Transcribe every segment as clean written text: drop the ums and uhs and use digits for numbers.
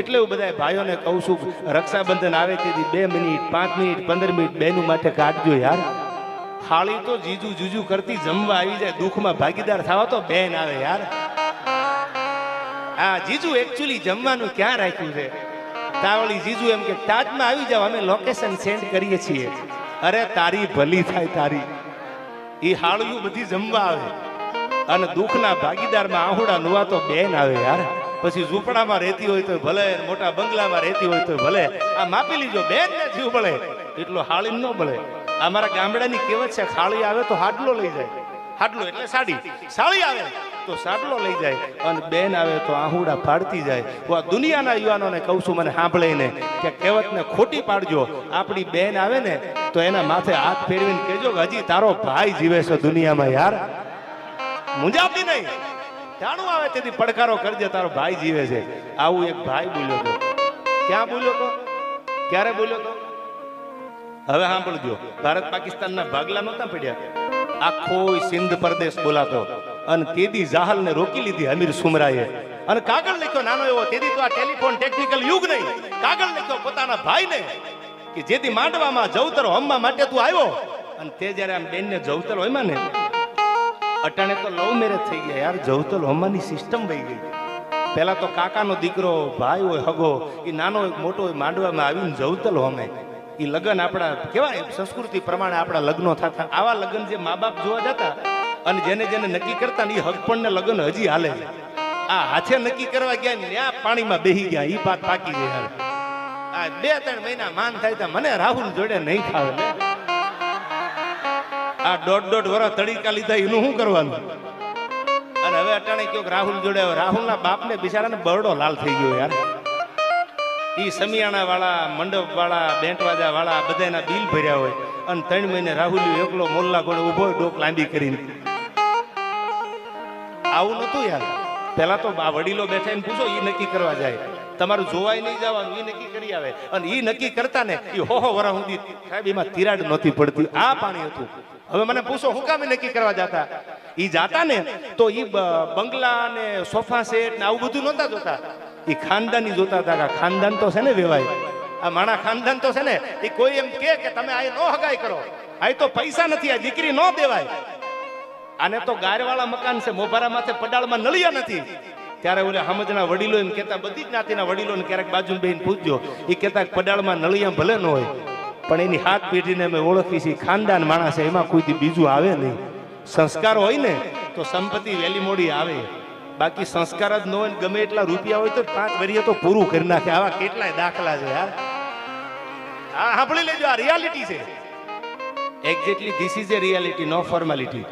એટલે હું બધા ભાઈઓને કહું છું, રક્ષાબંધન આવે તેથી 2 મિનિટ 5 મિનિટ 15 મિનિટ બેનું માટે કાઢજો યાર. થાળી તો જીજુ જુજુ કરતી જમવા આવી જાય, દુઃખમાં ભાગીદાર થવા તો બેન આવે યાર. હા, જીજુ એકચ્યુઅલી જમવાનું ક્યાં રાખ્યું છે? તાવળી જીજુ એમ કે તાજમાં આવી જાવ, અમે લોકેશન સેન્ડ કરીએ છીએ. અરે તારી ભલી થાય તારી. એ હાળિયું બધી જમવા આવે અને દુઃખના ભાગીદારમાં આહુડા નુવા તો બેન આવે યાર. પછી ઝૂંપડામાં રહેતી હોય તો ભલે, મોટા બંગલામાં રહેતી હોય તો ભલે, આ માપી લીજો બેન ને જીવ બળે એટલો હાળી ન બળે. અમારા ગામડાની કહેવત છે, ખાળી આવે તો હાડલો લઈ જાય. હાડલો એટલે સાડી, સાડી આવે તો સાડલો લઈ જાય અને બેન આવે તો આહુડા પાડતી જાય. હું આ દુનિયાના યુવાનોને કહું છું, મને સાંભળીને કે કહેવતને ખોટી પાડજો. આપણી બેન આવે ને તો એના માથે હાથ ફેરવીને કહેજો કે હજી તારો ભાઈ જીવે છે દુનિયામાં યાર. મુંજાવતી નહીં, જાણું આવે તેથી પડકારો કરજે, તારો ભાઈ જીવે છે. આવું એક ભાઈ બોલ્યો હતો. ક્યાં બોલ્યો હતો? ક્યારે બોલ્યો હતો? હવે સાંભળજો. ભારત પાકિસ્તાનના ભાગલા નહોતા પડ્યા, આખો સિંધ પ્રદેશ બોલાતો અને તેદી જાહલને રોકી લીધી અમીર સુમરાએ અને કાગળ લખ્યો નાનો એવો. તેદી તો આ ટેલિફોન ટેકનિકલ યુગ નહીં. કાગળ લખ્યો પોતાના ભાઈને કે જેથી માંડવામાં જવતર હોમવા માટે તું આવ્યો. અને તે જ્યારે આમ બેનને જવતર હોયમાં ને, અટાણે તો લવ મેરેજ થઈ ગયા યાર. જવતર હોમવાની સિસ્ટમ વહી ગઈ. પહેલા તો કાકાનો દીકરો, ભાઈ હોય હગો, એ નાનો હોય મોટો હોય, માંડવામાં આવીને જવતર હોમે. એ લગ્ન આપણા કેવાય સંસ્કૃતિ પ્રમાણે આપણા લગ્નો થતા. આવા લગ્ન જે મા બાપ જોવા જતા અને જેને જેને નક્કી કરતા ને એ હગપણ ને લગ્ન હજી હાલે. આ હાથે નક્કી કરવા ગયા ને આ પાણીમાં બેહી ગયા, એ પાક પાકી ગયા. આ 2-3 મહિના માન થાય તો મને રાહુલ જોડે નહીં ખાવે. આ 1.5 વર્ષ તડીકા લીધા એનું શું કરવાનું? અને હવે અટાણે કયો રાહુલ જોડે, રાહુલના બાપને બિચારાને બરડો લાલ થઈ ગયો યાર. ઈ સમિયાણા વાળા, મંડપ વાળા, બેન્ટ વાજા વાળા બધાના બિલ ભર્યા હોય અને 3 મહિને રાહુલ એકલો મોલ્લા કોણે ઉભો ડોક લાંબી કરીને. આવું નતું યાર. પેલા તો આ વડીલો બેઠા એને પૂછો, ઈ નક્કી કરવા જાય. તમારું જોવાય નહીં જવાનું, ઈ નક્કી કરી આવે. અને ઈ નક્કી કરતા ને એ હો વરા સુધી સાહેબ એમાં તિરાડ નહોતી પડતી. આ પાણી હતું. હવે મને પૂછો હું કામે નક્કી કરવા જતા? ઈ જાતા ને તો ઈ બંગલા ને સોફા સેટ ને આવું બધું નહોતા જોતા. એ ખાનદાની જોતા હતા. ખાનદાન તો છે ને વેવાય. આ માણા ખાનદાન તો છે ને, એ કોઈ એમ કે તમે આ નો હગાઈ કરો, આ તો પૈસા નથી, આ દીકરી નો દેવાય. આને તો ગારવાળા મકાન છે, મોભારા માથે પડાળમાં નળિયા નથી. ત્યારે ઓલે સમજના વડીલો એમ કહેતા, બધી જ્ઞાતિના વડીલોને ક્યારેક બાજુ બેહીને પૂછજો, એ કહેતા પડાળમાં નળિયા ભલે ન હોય પણ એની હાથ પેઢીને અમે ઓળખી છીએ, ખાનદાન માણસ છે, એમાં કોઈથી બીજું આવે નહીં. સંસ્કાર હોય ને તો સંપત્તિ વહેલી મોડી આવે. બાકી સંસ્કાર જ ન હોય, ગમે એટલા રૂપિયા હોય તો 5 વર્ષે તો પૂરું કરી નાખે. આવા કેટલાય દાખલા છે યાર. હા, સાંભળી લેજો, આ રિયાલિટી છે. Exactly this is a reality, no formality.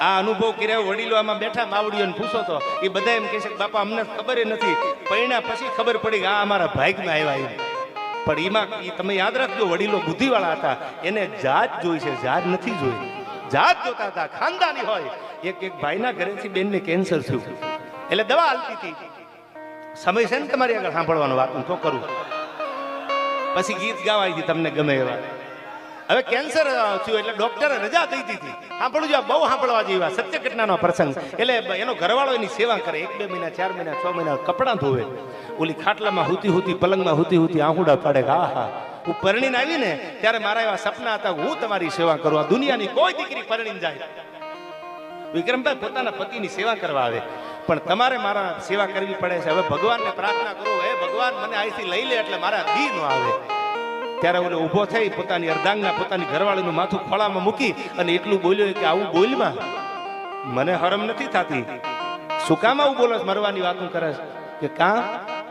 આ અનુભવ કર્યા વડીલો આમાં બેઠા માવડીઓને પૂછો તો એ બધા એમ કહે છે કે બાપા અમને ખબર નથી, પૈણા પછી ખબર પડી કે આ અમારા ભાગમાં આવ્યા. પણ એમાં તમે યાદ રાખજો, વડીલો બુદ્ધિવાળા હતા, એને જાત જોઈ છે, જાત નથી જોઈ. જાત જોતા હતા, ખાનદાની હોય. એક ભાઈના ઘરેથી બેનને કેન્સર થયું, એટલે દવા હાલતી હતી. સમય છે ને તમારી આગળ સાંભળવાનું, વાત તો કરું. પછી ગીત ગાવાય છે તમને ગમે એવા. હવે કેન્સર થયું એટલે ડોક્ટરે રજા દઈ દીધી. સાંભળજો, બહુ સાંભળવા જેવા સત્ય ઘટનાનો પ્રસંગ. એટલે એનો ઘરવાળો એની સેવા કરે, 1-2 મહિના 4 મહિના 6 મહિના કપડાં ધોવે, ઓલી ખાટલામાં હુતી પલંગમાં હુતી આહુડા પાડે. હા હા, હું પરણીને આવી ને ત્યારે મારા એવા સપના હતા, હું તમારી સેવા કરું. આ દુનિયાની કોઈ દીકરી પરણીને જાય, વિક્રમભાઈ પોતાના પતિની સેવા કરવા આવે, પણ તમારે મારા સેવા કરવી પડે છે. હવે ભગવાનને પ્રાર્થના કરું, હે ભગવાન મને અહીંથી લઈ લે એટલે મારા દી ન આવે. ત્યારે ઓલો ઊભો થઈ પોતાની અર્ધાંગના પોતાની ઘરવાળીનું માથું ખોળામાં મૂકી અને એટલું બોલ્યો કે આવું બોલમાં મને હરમ નથી થતી. શું કામ આવું બોલો? મરવાની વાતું કરે છે કે કાં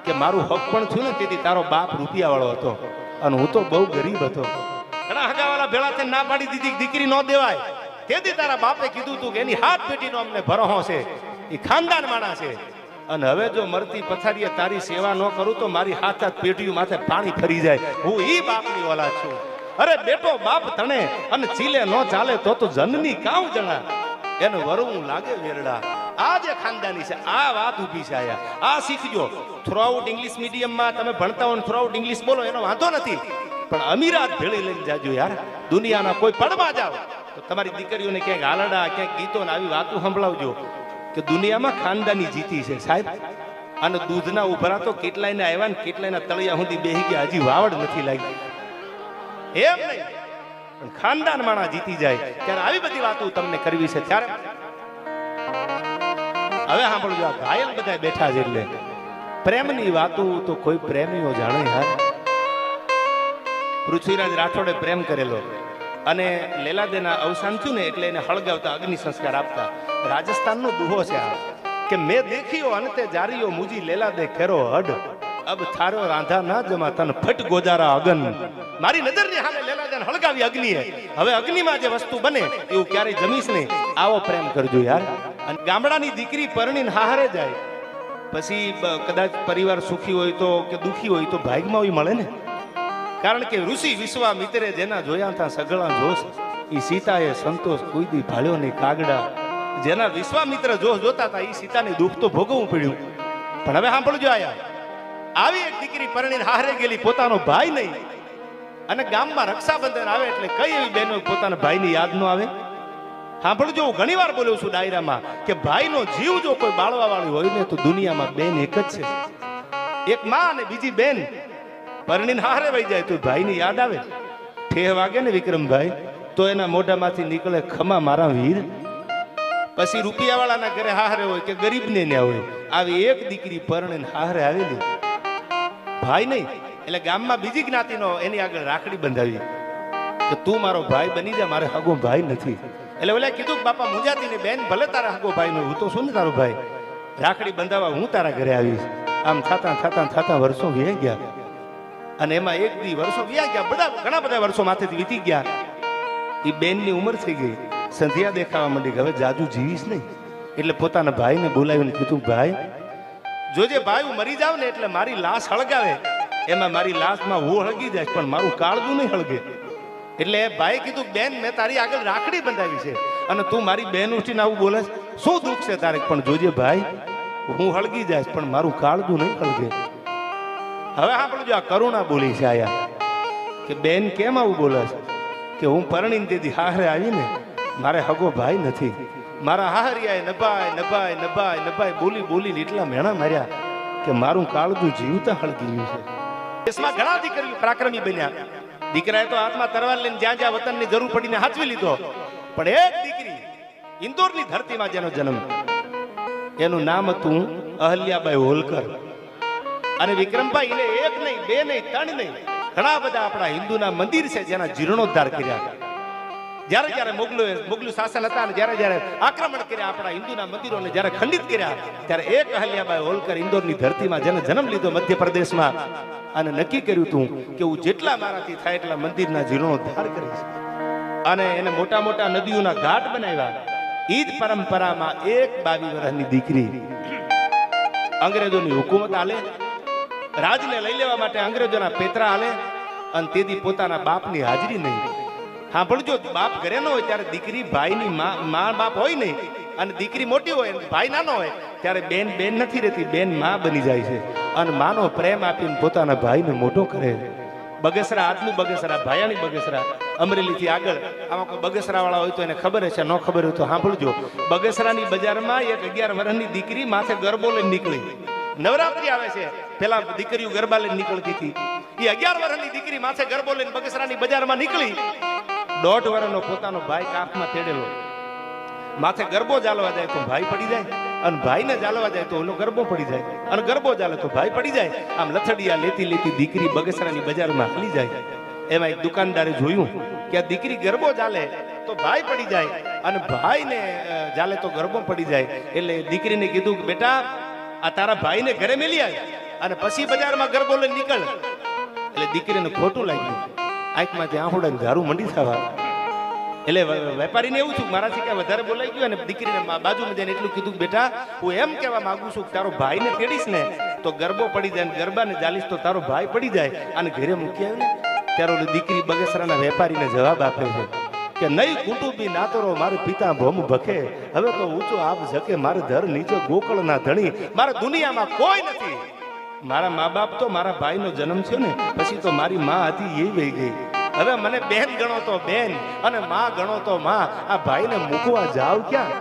કે મારું હક પણ થયું ને તેથી તારો બાપ રૂપિયા વાળો હતો અને હું તો બહુ ગરીબ હતો. ઘણા હગાવાળા ભેળા થઈને ના પાડી દીધી, દીકરી ન દેવાય. તેથી તારા બાપે કીધું તું કે એની હાથ પેટીનો અમને ભરોહો છે, એ ખાનદાન માણસ છે. અને હવે જો મરતી પથારીએ તારી સેવા ન કરું તો મારી હાથ પેટીયું માથે પાણી ફરી જાય. હું ઈ બાપની ઓલાદ છું. અરે બેટો બાપ તણે અને ચીલે ન ચાલે તો જનની કામ જણા, એને વરવું લાગે વેરડા. આ જે ખાનદાની છે, આ વાત ઊભી છે. આ શીખજો. થ્રુઆઉટ ઇંગ્લિશ મીડિયમમાં તમે ભણતા હો, થ્રુઆઉટ ઇંગ્લિશ બોલો, એનો વાંધો નથી, પણ અમીરાત ભેળી લઈને જાજો યાર. દુનિયાના કોઈ પડમાં જાઓ તો તમારી દીકરીઓને ક્યાંક હાલડા, ક્યાંક ગીતો ને આવી વાતો સંભળાવજો કે દુનિયામાં ખાનદાની જીતી છે સાહેબ. અને દૂધના ઉભરા તો કેટલાયને આવ્યા ને કેટલાયના તળિયા સુધી બેહી ગયા, હજી વાવડ નથી લાગી. એમ નહીં, પણ ખાનદાન માણા જીતી જાય ત્યારે આવી બધી વાતો તમને કરવી છે. ત્યારે હવે સાંભળજો, આ ઘાયલ બધા બેઠા છે એટલે પ્રેમની વાતો તો કોઈ પ્રેમીઓ જાણે યાર. પૃથ્વીરાજ રાઠોડે પ્રેમ કરેલો અને લેલાદેના અવસાન થયું ને એટલે એને હળગાવતા અગ્નિ સંસ્કાર આપતા. રાજસ્થાનનો દુહો છે આ કે મેં દેખ્યો અંતે જારીઓ મુજી લેલા દે કેરો હડ અબ થારો રાંધા ના જમા તન ફટ ગોજારા અગન. મારી નજરની સામે લેલાદેને હળગાવી અગ્નિએ. હવે અગ્નિમાં જે વસ્તુ બને એવું ક્યારેય જમીશ નહીં. આવો પ્રેમ કરજો યાર. અને ગામડાની દીકરી પરણીને હારે જાય પછી કદાચ પરિવાર સુખી હોય તો કે દુખી હોય તો ભાગ્યમાં હોય મળે ને. કારણ કે ઋષિ વિશ્વામિત્રે જેના જોયા હતા સગળા જોશ, એ સીતાએ સંતોષ કોઈ દી ભાળ્યો નહીં કાગડા. જેના વિશ્વામિત્ર જોશ જોતા હતા એ સીતાની દુઃખ તો ભોગવવું પડ્યું. પણ હવે સાંભળજો, આયા આવી એક દીકરી પરણીને હારે ગયેલી, પોતાનો ભાઈ નહીં. અને ગામમાં રક્ષાબંધન આવે એટલે કઈ એવી બહેનો પોતાના ભાઈની યાદ ન આવે? સાંભળજો, હું ઘણી વાર બોલ્યો છું ડાયરામાં કે ભાઈનો જીવ જો કોઈ બાળવા વાળી હોય ને તો દુનિયામાં બેન એક જ છે, એક માં અને બીજી બેન. પરણીને હારે વહી જાય તો ભાઈની યાદ આવે. ઠેહ વાગે ને વિક્રમભાઈ તો એના મોઢામાંથી નીકળે ખમા મારા વીર. પછી રૂપિયાવાળાના ઘરે હારે હોય કે ગરીબને ન્યા હોય, આવી એક દીકરી પરણીને હારે આવેલી, ભાઈ નહીં. એટલે ગામમાં બીજી જ્ઞાતિનો એની આગળ રાખડી બંધાવી કે તું મારો ભાઈ બની જા, મારે હગો ભાઈ નથી. એટલે ઓલા કીધું કે બાપા મુજાતીની બેન ભલે તારા હગો ભાઈ નો, હું તો શું ને તારો ભાઈ, રાખડી બંધાવા હું તારા ઘરે આવીશ. આમ થતા થતા થતા વર્ષો વી ગયા અને એમાં એક દી વર્ષો વ્યા ગયા, બધા ઘણા બધા વર્ષો માથેથી વીતી ગયા. એ બેનની ઉંમર થઈ ગઈ, સંધ્યા દેખાવા માંડી, હવે જાજુ જીવીશ નહીં. એટલે પોતાના ભાઈને બોલાવીને કીધું, ભાઈ જોજે ભાઈ હું મરી જાવ ને એટલે મારી લાશ હળગાવે, એમાં મારી લાશમાં હું હળગી જાય પણ મારું કાળજું નહીં હળગે. એટલે ભાઈ કીધું, બેન મેં તારી આગળ રાખડી બંધાવી છે અને તું મારી બેન ઉઠીને આવું બોલે, શું દુઃખ છે તારે? પણ જોજે ભાઈ હું હળગી જાય પણ મારું કાળજું નહીં હળગે. હવે આપણું આ કરુણા બોલી છે આયા કે બેન કેમ આવું બોલે છે કે હું પરણીને દીધી હારે આવીને મારે હગો ભાઈ નથી. મારા હાહરિયાએ નભાય નભાય નભાય નભાય બોલી બોલીને એટલા મેણા માર્યા કે મારું કાળજું જીવતા હળગી ગયું છે. દેશમાં ઘણા દીકરીઓ પરાક્રમી બન્યા. દીકરાએ તો હાથમાં તરવાર લઈને જ્યાં જ્યાં વતનની જરૂર પડીને હાચવી લીધો. પણ એક દીકરી ઇન્દોરની ધરતીમાં જેનો જન્મ, એનું નામ હતું અહલ્યાબાઈ હોલકર. અને વિક્રમભાઈ એને એક નહીં, બે નહીં, ત્રણ નહીં, ઘણા બધા આપણા હિન્દુના મંદિર છે જેના જીર્ણોદ્ધાર કર્યા. જ્યારે જ્યારે મોગલું શાસન હતા અને જ્યારે જ્યારે આક્રમણ કર્યા આપણા હિન્દુના મંદિરોને જ્યારે ખંડિત કર્યા, ત્યારે એક અહલ્યાબાઈ હોલકર ઇન્દોરની ધરતીમાં જેને જન્મ લીધો મધ્યપ્રદેશમાં, અને નક્કી કર્યું હતું કે હું જેટલા મારાથી થાય એટલા મંદિરના જીર્ણોદ્ધાર કરીશ. અને એને મોટા મોટા નદીઓના ઘાટ બનાવ્યા. એ જ પરંપરામાં એક 22 વર્ષની દીકરી અંગ્રેજોની હુકુમત આલે, રાજને લઈ લેવા માટે અંગ્રેજોના પેતરા આલે, અને તેથી પોતાના બાપની હાજરી નહીં. હા પણ જો બાપ ઘરે ન હોય ત્યારે દીકરી ભાઈની માં બાપ હોય નહીં, અને દીકરી મોટી હોય ભાઈ નાનો હોય ત્યારે બેન બેન નથી રહેતી, બેન માં બની જાય છે અને માનો પ્રેમ આપીને પોતાના ભાઈને મોટો કરે. બગસરા, આજનું બગસરા, ભાયાણી બગસરા, અમરેલીથી આગળ. આમાં કોઈ બગસરા વાળા હોય તો એને ખબર હશે, ન ખબર હોય તો સાંભળજો. બગસરાની બજારમાં એક 11 વર્ષની દીકરી માથે ગરબો લઈને નીકળી. નવરાત્રી આવે છે, પેલા દીકરીઓ ગરબા લઈને નીકળતી હતી. એ 11 વર્ષની દીકરી માથે ગરબો લઈને બગસરાની બજારમાં નીકળી. 1.5 વર્ષનો પોતાનો ભાઈ કાખમાં તેડેલો. માથે ગરબો ચાલવા જાય તો ભાઈ પડી જાય, અને ભાઈને ચાલવા જાય તો ઓલો ગરબો પડી જાય, અને ગરબો ચાલે તો ભાઈ પડી જાય. આમ લથડિયા લેતી લેતી દીકરી બગસરાની બજારમાં હાલી જાય. એમાં એક દુકાનદારે જોયું કે આ દીકરી ગરબો ચાલે તો ભાઈ પડી જાય, અને ભાઈને ચાલે તો ગરબો પડી જાય. એટલે દીકરીને કીધું કે બેટા આ તારા ભાઈને ઘરે મેલી આય અને પછી બજારમાં ગરબો લઈને નીકળ. એટલે દીકરીને ખોટું લાગ્યું, આંખમાંથી આંખોડા ધારું મંડી થવા. એટલે વેપારીને એવું થયું મારાથી ક્યાં વધારે બોલાઈ ગયું, અને દીકરીને બાજુમાં જઈને એટલું કીધું બેટા હું એમ કહેવા માંગુ છું કે તારો ભાઈને તેડીશ ને તો ગરબો પડી જાય, ગરબાને ચાલીશ તો તારો ભાઈ પડી જાય. અને ઘરે મૂકી આવ્યું ને ત્યારે ઓલી દીકરી બગસરાના વેપારીને જવાબ આપે છે કે નહીં કુટુંબી નાતરો મારે પિતા ભોમ ભખે, હવે તો ઊંચો આપ જકે મારે ધર નીચે ગોકળના ધણી, મારે દુનિયામાં કોઈ નથી. મારા મા બાપ તો મારા ભાઈનો જન્મ થયો ને પછી તો મારી માં હતી એ વહી ગઈ. હવે મને બેન ગણો તો બેન અને માં ગણો તો માં, આ ભાઈને મૂકવા જાવ ક્યાં?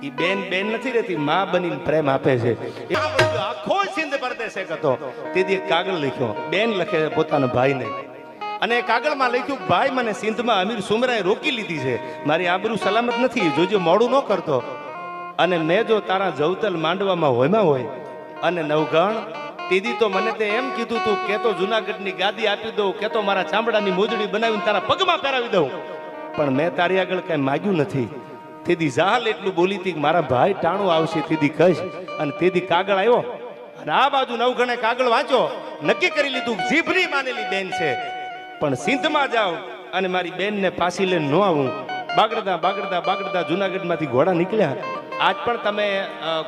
ઈ બેન બેન નથી રહેતી, માં બનીને પ્રેમ આપે છે. આખો સિંધ પરદેશે હતો તેથી એક કાગળ લખ્યો, બેન લખે છે પોતાના ભાઈને, અને એ કાગળમાં લખ્યું, ભાઈ મને સિંધમાં અમીર સુમરાએ રોકી લીધી છે, મારી આબરૂ સલામત નથી, જોજો મોડું ન કરતો. અને મેં જો તારા જવતલ માંડવામાં હોયમાં હોય અને નવગણ તેદી તો મને તે એમ કીધું તું કે તો જુનાગઢની ગાદી આપી દઉં, કે તો મારા ચામડાની મોજડી બનાવીને તારા પગમાં પહેરાવી દઉં, પણ મેં તારી આગળ કઈ માગ્યું નથી. તેદી જાહલ એટલું બોલી હતી કે મારા ભાઈ ટાણું આવશે તેદી કહીશ. અને તેદી કાગળ આવ્યો અને આ બાજુ નવગણે કાગળ વાંચો, નક્કી કરી લીધું જીભની માનેલી બેન છે, પણ સિંધમાં જાઉં અને મારી બેનને પાછી લઈને ન આવું. બાગડતા બાગડતા બાગડતા જુનાગઢમાંથી ઘોડા નીકળ્યા. આજ પણ તમે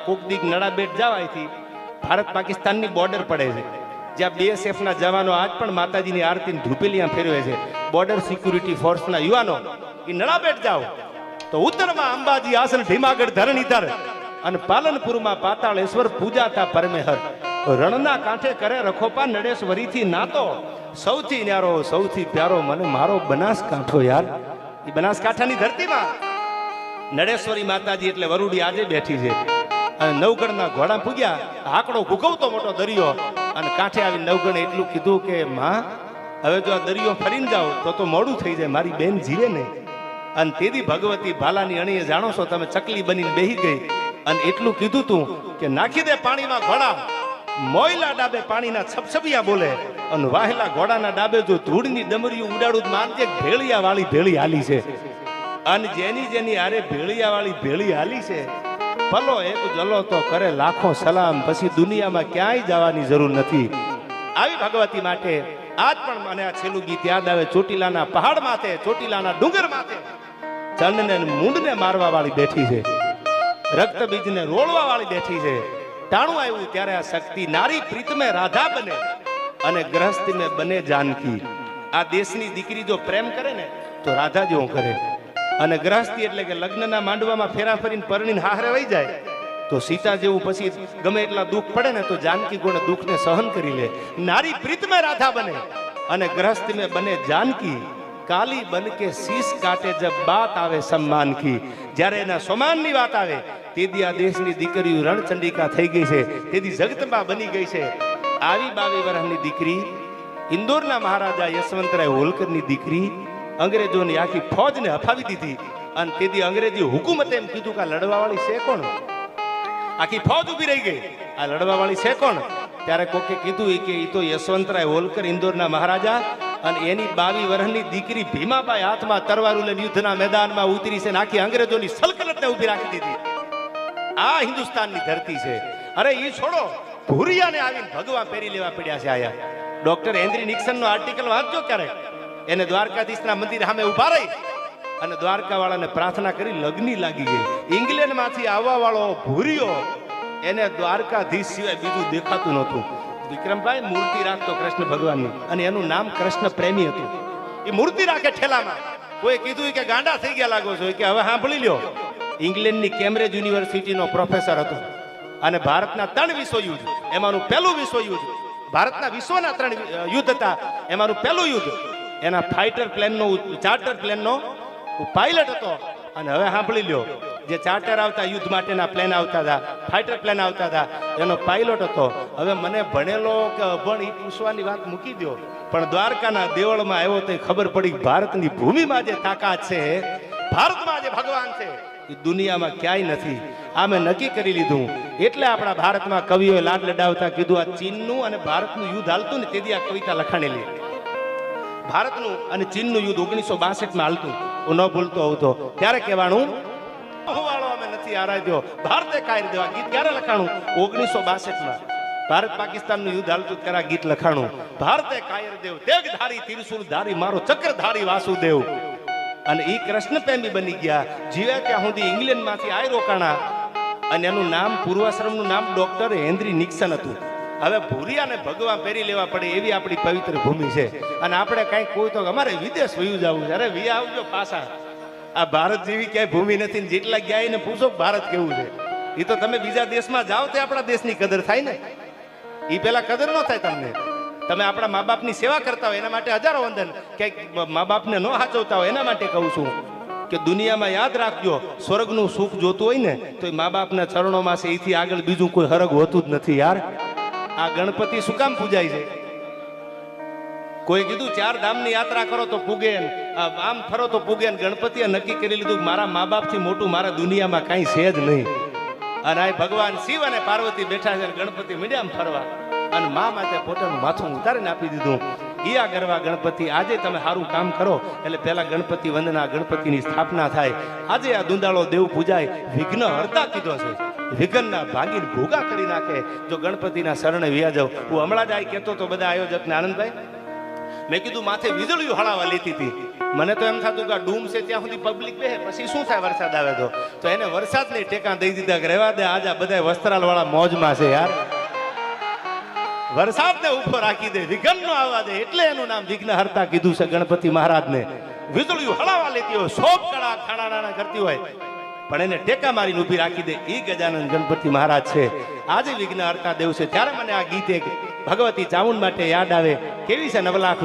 કોક દીક નડાબેટ જાવ, અહીંથી ભારત પાકિસ્તાનની બોર્ડર પડે છે, જ્યાં BSFના જવાનો આજ પણ માતાજીની આરતીને ધૂપેલિયા ફેરવે છે. બોર્ડર સિક્યુરિટી ફોર્સના યુવાનો એ નડાબેટ જાઓ તો ઉત્તરમાં અંબાજી આસન ભીમાગઢ ધરણીધર અને પાલનપુરમાં પાતાળેશ્વર પૂજાતા પરમેહર. રણના કાંઠે કરે રખોપા નડેશ્વરીથી નાતો, સૌથી ન્યારો સૌથી પ્યારો મને મારો બનાસકાંઠો યાર. એ બનાસકાંઠાની ધરતીમાં નડેશ્વરી માતાજી એટલે વરુડી આજે બેઠી છે. અને નવગણના ઘોડા પૂગ્યા, આંકડો ભૂકવતો મોટો દરિયો, અને કાંઠે આવી નવગણે એટલું કીધું કે માં હવે જો આ દરિયો ફરીને જાઓ તો મોડું થઈ જાય, મારી બેન જીવે નહીં. અને તેદી ભગવતી ભાલાની અણીએ જાણો છો તમે ચકલી બનીને બેહી ગઈ અને એટલું કીધું તું કે નાખી દે પાણીમાં ઘોડા, મોયલા ડાબે પાણીના છપછપિયા બોલે, અને વાહેલા ઘોડાના ડાબે જો ધૂળની ડમરીયું ઉડાડું માનજે ભેળિયા વાળી ભેળી હાલી છે. અને જેની જેની આરે ભેળિયા વાળી ભેળી હાલી છે, ભલો એક જલો તો કરે લાખો સલામ, પછી દુનિયામાં ક્યાંય જવાની જરૂર નથી. આવી ભગવતી માટે આજ પણ મને આ છેલ્લું ગીત યાદ આવે. ચોટીલાના પહાડ માથે, ચોટીલાના ડુંગર માથે ચંદને મૂંડને મારવા વાળી બેઠી છે, રક્ત બીજને રોળવા વાળી બેઠી છે. ટાણું આવ્યું ત્યારે આ શક્તિ નારી પ્રીતમે રાધા બને અને ગ્રહસ્થી મેં બને જાનકી. આ દેશની દીકરી જો પ્રેમ કરે ને તો રાધા જેવું કરે, અને ગ્રહસ્થી એટલે કે લગ્નના માંડવામાં ફેરા ફરીને પરણીને હારે વહી જાય તો સીતા જેવું પછી ગમે એટલા દુઃખ પડે ને તો જાનકી ગુણ દુઃખને સહન કરી લે. નારી પ્રીતમે રાધા બને અને ગ્રહસ્થી મેં બને જાનકી. કાલી બન કે શીશ કાટે જબ બાત આવે સમ્માન કી. જ્યારે એના સમાનની વાત આવે તેદી આ દેશની દીકરીઓ રણચંડિકા થઈ ગઈ છે, તેદી જગતમાં બની ગઈ છે. આવી 22 વર્ષની દીકરી, ઇન્દોરના મહારાજા યશવંતરાય હોલકરની દીકરી, અંગ્રેજોની આખી ફોજને હફાવી દીધી. અને તેદી અંગ્રેજી હુકુમતે એમ કીધું કે લડવા વાળી છે કોણ? આખી ફોજ ઉભી રહી ગઈ, આ લડવા વાળી છે કોણ? ત્યારે કોકે કીધું કે એ તો યશવંતરાય હોલકર ઇન્દોરના મહારાજા, અને એની 22 વર્ષની દીકરી ભીમાબાઈ હાથમાં તરવારું લઈને યુદ્ધના મેદાનમાં ઉતરી છે, આખી અંગ્રેજોની સલ્તનતને ઊભી રાખી દીધી. આ હિન્દુસ્તાનની ધરતી છે. અરે ઈ છોડો, ભૂરિયાને આવીને ભગવા પહેરી લેવા પડ્યા છે. આયા ડોક્ટર હેનરી નિક્સનનો આર્ટિકલ વાંચજો ક્યારેક. એને દ્વારકાધીશના મંદિર સામે ઉભા રહી અને દ્વારકા વાળાને પ્રાર્થના કરી લગ્ની લાગી ગઈ. ઇંગ્લેન્ડમાંથી આવવા વાળો ભૂરિયો, એને દ્વારકાધીશ સિવાય બીજું દેખાતું નહોતું. વિક્રમભાઈ મૂર્તિ રાખતો કૃષ્ણ ભગવાનની, અને એનું નામ કૃષ્ણ પ્રેમી હતું. એ મૂર્તિ રાખે ઠેલામાં. કોઈ કીધું કે ગાંડા થઈ ગયા લાગો છો, કે હવે સાંભળી લ્યો. ઇંગ્લેન્ડની કેમ્બ્રિજ યુનિવર્સિટીનો પ્રોફેસર હતો, અને ભારતના 3 વિશ્વયુદ્ધ, એમાંનું પહેલું વિશ્વયુદ્ધ, ભારતના વિશ્વના 3 યુદ્ધ હતા, એમાંનું પહેલું યુદ્ધ એના ફાઇટર પ્લેનનો, ચાર્ટર પ્લેનનો પાયલટ હતો. અને હવે સાંભળી લ્યો, જે ચાર્ટર આવતા યુદ્ધ માટેના પ્લેન આવતા હતા, ફાઇટર પ્લેન આવતા હતા, એનો પાયલોટ હતો. હવે મને ભણેલો કે અભણ એ પૂછવાની વાત મૂકી દો, પણ દ્વારકાના દેવળમાં આવ્યો તો ખબર પડી ભારતની ભૂમિમાં જે તાકાત છે, ભારતમાં જે ભગવાન છે, એ દુનિયામાં ક્યાંય નથી. આ મેં નક્કી કરી લીધું. એટલે આપણા ભારતમાં કવિઓએ લાડ લડાવતા કીધું, આ ચીનનું અને ભારતનું યુદ્ધ હાલતું ને તેથી આ કવિતા લખાણેલી. ભારતનું અને ચીનનું યુદ્ધ 1962માં હાલતું, હું ન ભૂલતો હોઉં તો. ત્યારે કહેવાનું વાળો અમે નથી આરાધ્યો, ભારતે કાયર દેવા. ગીત ક્યારે લખાણું? 1962માં. ભારત પાકિસ્તાનનું યુદ્ધ હાલતું ત્યારે આ ગીત લખાણું. ભારતે કાયર દેવ, તેગધારી ત્રિશુલ ધારી, મારો ચક્રધારી વાસુદેવ. અને એ કૃષ્ણ પ્રેમી બની ગયા. જીવે ત્યાં સુધી ઇંગ્લેન્ડમાંથી આય રોકાણા, અને એનું નામ, પૂર્વાશ્રમનું નામ ડોક્ટર હેનરી નિક્સન હતું. હવે ભૂરિયાને ભગવાન પહેરી લેવા પડે એવી આપણી પવિત્ર ભૂમિ છે. અને આપણે કઈ કોઈ તો અમારે વિદેશ વયું જવું છે. અરે વી આવજો પાછા. આ ભારત જેવી ક્યાંય ભૂમિ નથી. જેટલા ગયા એને પૂછો ભારત કેવું છે. એ તો તમે બીજા દેશમાં જાઓ તો આપણા દેશની કદર થાય ને. એ પેલા કદર ન થાય તમને. તમે આપણા મા બાપની સેવા કરતા હોય એના માટે હજારો વંદન. ક્યાંક મા બાપને ન હાચવતા હોય એના માટે કહું છું. કે દુનિયામાં યાદ રાખજો, સ્વર્ગનું સુખ જોતું હોય ને તો એ મા બાપના ચરણોમાં છે, એથી આગળ બીજું કોઈ હરગ હોતું જ નથી યાર. આ ગણપતિ શું કામ પૂજાય છે? કોઈ કીધું 4 ધામની યાત્રા કરો તો પૂગે, આમ ફરો તો પૂગે. ગણપતિએ નક્કી કરી લીધું કે મારા મા બાપથી મોટું મારા દુનિયામાં કાંઈ છે જ નહીં. અને આ ભગવાન શિવ અને પાર્વતી બેઠા છે, ગણપતિ મીડિયામાં ફરવા, અને મા માતે પોતાનું માથું ઉતારીને આપી દીધું. ઈયા ગરવા ગણપતિ. આજે તમે સારું કામ કરો એટલે પહેલા ગણપતિ વંદના, ગણપતિની સ્થાપના થાય. આજે આ દુંદાળો દેવ પૂજાય, વિઘ્ન હરતા કીધો છે, વિઘ્નના ભાગીને ભોગા કરી નાખે. જો ગણપતિના શરણે વ્યા જાવ. હું હમણાં જ આ કહેતો તો બધા આયોજકને, આનંદભાઈ, મેં કીધું માથે વીજળીઓ હળાવા લેતી હતી. મને તો એમ થતું કે આ ડૂમ છે ત્યાં સુધી પબ્લિક બેહે, પછી શું થાય વરસાદ આવે તો એને વરસાદને ટેકા દઈ દીધા કે રહેવા દે, આજે બધા વસ્ત્રાલ વાળા મોજમાં છે યાર. વરસાદને ઉભો રાખી દે, વિઘ્ન નો આવવા દે, એટલે એનું નામ વિઘ્ન હરતા કીધું છે ગણપતિ મહારાજને. વીજળીઓ હળાવા લેતી હોય, શોભ કળા ખાણા નાના કરતી હોય, પણ એને ટેકા મારીને ઊભી રાખી દે, એ ગજાનંદ ગણપતિ મહારાજ છે. આજે વિઘ્ન હરતા દેવ છે. ત્યારે મને આ ગીત એક ભગવતી ચામુંડ માટે યાદ આવે. કેવી છે 9 લાખ